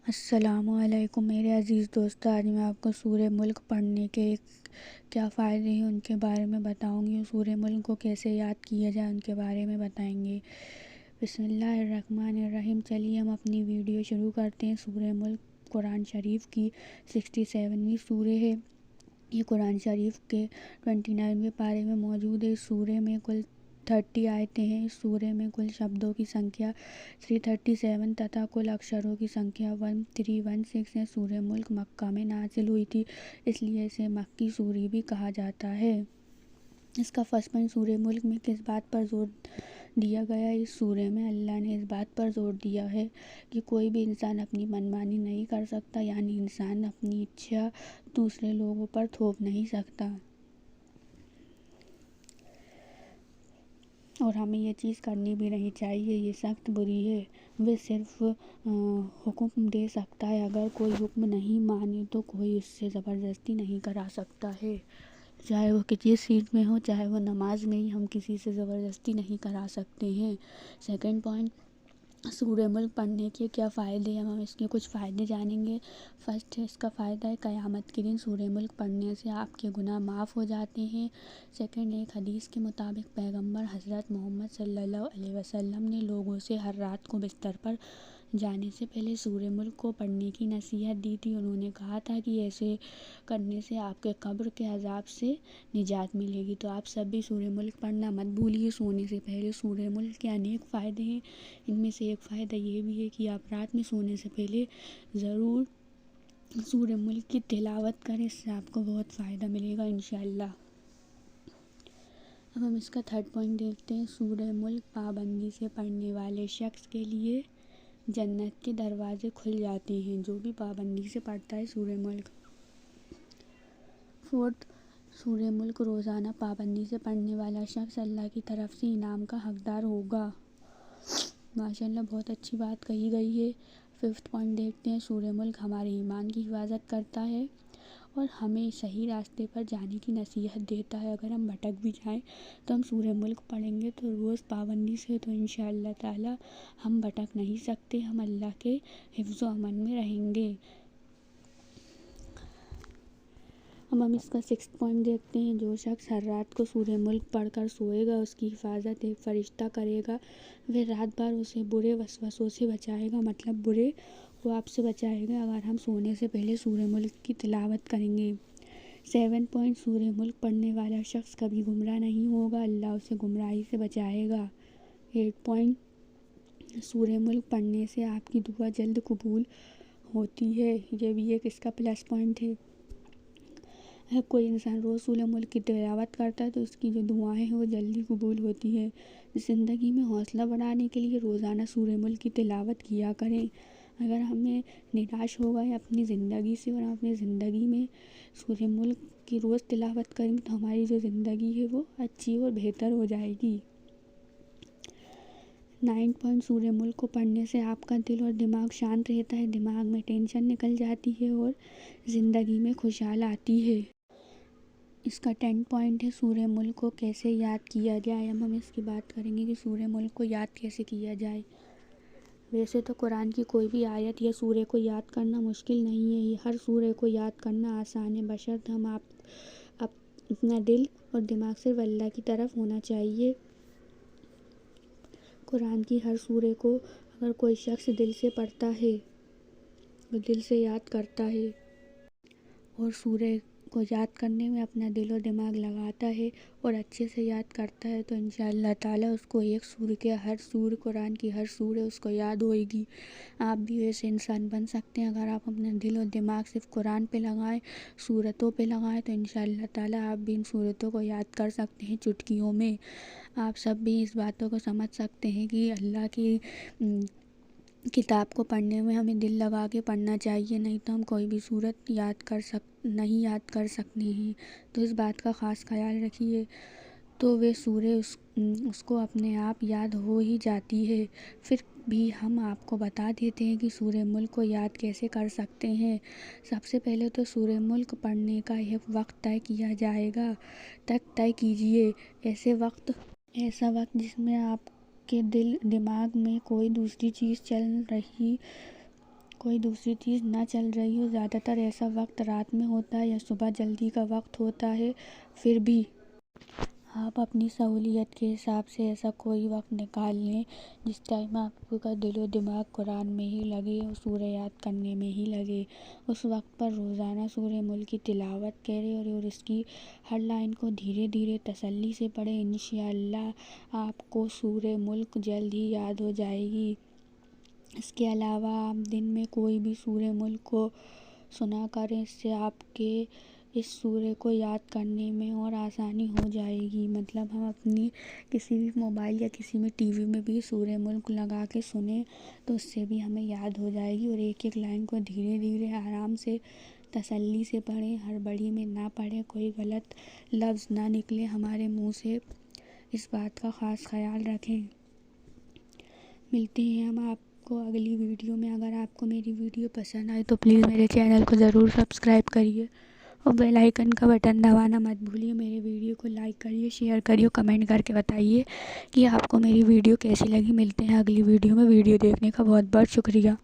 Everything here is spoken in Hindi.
अस्सलामुअलैकुम मेरे अज़ीज़ दोस्तों। आज मैं आपको सूरह मुल्क पढ़ने के क्या फ़ायदे हैं उनके बारे में बताऊंगी। सूरह मुल्क को कैसे याद किया जाए उनके बारे में बताएंगे। बिस्मिल्लाहिर्रहमानिर्रहीम। चलिए हम अपनी वीडियो शुरू करते हैं। सूरह मुल्क कुरान शरीफ की 67वीं सूरह है। ये कुरान शरीफ के 29वें पारे में मौजूद है। इस सूरह में कुल 30 आयतें हैं। इस सूरह में कुल शब्दों की संख्या 337 तथा कुल अक्षरों की संख्या 1316 है। सूरह मुल्क मक्का में नाजिल हुई थी, इसलिए इसे मक्की सूरह भी कहा जाता है। इसका फर्स्ट पॉइंट, सूरह मुल्क में किस बात पर जोर दिया गया है। इस सूरह में अल्लाह ने इस बात पर जोर दिया है कि कोई भी इंसान अपनी मनमानी नहीं कर सकता, यानी इंसान अपनी इच्छा दूसरे लोगों पर थोप नहीं सकता और हमें ये चीज़ करनी भी नहीं चाहिए। ये सख्त बुरी है। वे सिर्फ हुक्म दे सकता है। अगर कोई हुक्म नहीं माने तो कोई उससे ज़बरदस्ती नहीं करा सकता है, चाहे वो किसी चीज़ में हो, चाहे वो नमाज में ही। हम किसी से ज़बरदस्ती नहीं करा सकते हैं। सेकंड पॉइंट, सूरह मुल्क पढ़ने के क्या फ़ायदे हैं। हम इसके कुछ फ़ायदे जानेंगे। फर्स्ट है, इसका फ़ायदा है क़यामत के दिन सूरह मुल्क पढ़ने से आपके गुनाह माफ़ हो जाते हैं। सेकंड है, एक हदीस के मुताबिक पैगंबर हज़रत मोहम्मद सल्लल्लाहु अलैहि वसल्लम ने लोगों से हर रात को बिस्तर पर जाने से पहले सूरह मुल्क को पढ़ने की नसीहत दी थी। उन्होंने कहा था कि ऐसे करने से आपके कब्र के अज़ाब से निजात मिलेगी। तो आप सब भी सूरह मुल्क पढ़ना मत भूलिए सोने से पहले। सूरह मुल्क के अनेक फ़ायदे हैं। इनमें से एक फ़ायदा ये भी है कि आप रात में सोने से पहले ज़रूर सूरह मुल्क की तिलावत करें। इससे आपको बहुत फ़ायदा मिलेगा इंशाअल्लाह। अब हम इसका थर्ड पॉइंट देखते हैं। सूरह मुल्क पाबंदी से पढ़ने वाले शख्स के लिए जन्नत के दरवाजे खुल जाते हैं, जो भी पाबंदी से पढ़ता है सूरह मुल्क। फोर्थ, सूरह मुल्क रोज़ाना पाबंदी से पढ़ने वाला शख्स अल्लाह की तरफ से इनाम का हकदार होगा। माशाअल्लाह, बहुत अच्छी बात कही गई है। फिफ्थ पॉइंट देखते हैं। सूरह मुल्क हमारे ईमान की हिफाजत करता है और हमें सही रास्ते पर जाने की नसीहत देता है। अगर हम भटक भी जाएं तो हम सूरह मुल्क पढ़ेंगे तो रोज़ पाबंदी से, तो इंशाअल्लाह ताला हम भटक नहीं सकते। हम अल्लाह के हिफ्ज़ व अमन में रहेंगे। अब हम इसका सिक्स्थ पॉइंट देखते हैं। जो शख्स हर रात को सूरह मुल्क पढ़कर सोएगा, उसकी हिफाजत एक फ़रिश्ता करेगा। वह रात भर उसे बुरे वसवसों से बचाएगा, मतलब बुरे ख्वाब से बचाएगा, अगर हम सोने से पहले सूरह मुल्क की तिलावत करेंगे। 7 पॉइंट, सूरह मुल्क पढ़ने वाला शख्स कभी गुमराह नहीं होगा, अल्लाह उसे गुमराही से बचाएगा। 8 पॉइंट, सूरह मुल्क पढ़ने से आपकी दुआ जल्द कबूल होती है। ये भी एक इसका प्लस पॉइंट है। अगर कोई इंसान रोज़ सूरह मुल्क की तिलावत करता है तो उसकी जो दुआएं हैं वो जल्दी कबूल होती है। ज़िंदगी में हौसला बढ़ाने के लिए रोज़ाना सूरह मुल्क की तिलावत किया करें। अगर हमें निराश हो गए अपनी ज़िंदगी से और हम अपनी ज़िंदगी में सूरह मुल्क की रोज़ तिलावत करेंगे तो हमारी जो ज़िंदगी है वो अच्छी और बेहतर हो जाएगी। 9 पॉइंट, सूरह मुल्क को पढ़ने से आपका दिल और दिमाग शांत रहता है, दिमाग में टेंशन निकल जाती है और ज़िंदगी में खुशहाल आती है। इसका 10 पॉइंट है, सूरह मुल्क को कैसे याद किया जाए। अब हम इसकी बात करेंगे कि सूरह मुल्क को याद कैसे किया जाए। वैसे तो कुरान की कोई भी आयत या सूरह को याद करना मुश्किल नहीं है। ये हर सूरह को याद करना आसान है, बशर्ते हम अपना दिल और दिमाग सिर्फ अल्लाह की तरफ होना चाहिए। कुरान की हर सूरह को अगर कोई शख्स दिल से पढ़ता है, वो दिल से याद करता है और सूरह को याद करने में अपना दिल और दिमाग लगाता है और अच्छे से याद करता है तो इंशाअल्लाह ताला उसको एक सूरह के हर सूरह, कुरान की हर सूरह उसको याद होएगी। आप भी वैसे इंसान बन सकते हैं अगर आप अपना दिल और दिमाग सिर्फ कुरान पे लगाएं, सूरतों पे लगाएं तो इंशाअल्लाह ताला आप भी इन सूरतों को याद कर सकते हैं चुटकियों में। आप सब भी इस बातों को समझ सकते हैं कि अल्लाह की किताब को पढ़ने में हमें दिल लगा के पढ़ना चाहिए, नहीं तो हम कोई भी सूरत नहीं याद कर सकते हैं। तो इस बात का ख़ास ख्याल रखिए। तो वे सूरह उसको अपने आप याद हो ही जाती है। फिर भी हम आपको बता देते हैं कि सूरह मुल्क को याद कैसे कर सकते हैं। सबसे पहले तो सूरह मुल्क पढ़ने का एक वक्त तय किया जाएगा। तय कीजिए ऐसा वक्त जिसमें आपके दिल दिमाग में कोई दूसरी चीज़ चल रही कोई दूसरी चीज़ ना चल रही हो। ज़्यादातर ऐसा वक्त रात में होता है या सुबह जल्दी का वक्त होता है। फिर भी आप अपनी सहूलियत के हिसाब से ऐसा कोई वक्त निकाल लें जिस टाइम आपका दिलो दिमाग कुरान में ही लगे और सूरह याद करने में ही लगे। उस वक्त पर रोज़ाना सूरह मुल्क की तिलावत करें और इसकी हर लाइन को धीरे धीरे तसल्ली से पढ़ें। इंशाअल्लाह आपको सूरह मुल्क जल्द ही याद हो जाएगी। इसके अलावा आप दिन में कोई भी सूरह मुल्क को सुना करें। इससे आपके इस सूरह को याद करने में और आसानी हो जाएगी। मतलब हम अपनी किसी भी मोबाइल या किसी भी टीवी में भी सूरह मुल्क लगा के सुने तो उससे भी हमें याद हो जाएगी। और एक एक लाइन को धीरे धीरे आराम से तसल्ली से पढ़ें, हड़बड़ी में ना पढ़ें, कोई गलत लफ्ज़ ना निकले हमारे मुंह से। इस बात का ख़ास ख्याल रखें। मिलते हैं हम आपको अगली वीडियो में। अगर आपको मेरी वीडियो पसंद आए तो प्लीज़ मेरे चैनल को ज़रूर सब्सक्राइब करिए और बेल आइकन का बटन दबाना मत भूलिए। मेरे वीडियो को लाइक करिए, शेयर करिए, कमेंट करके बताइए कि आपको मेरी वीडियो कैसी लगी। मिलते हैं अगली वीडियो में। वीडियो देखने का बहुत बहुत शुक्रिया।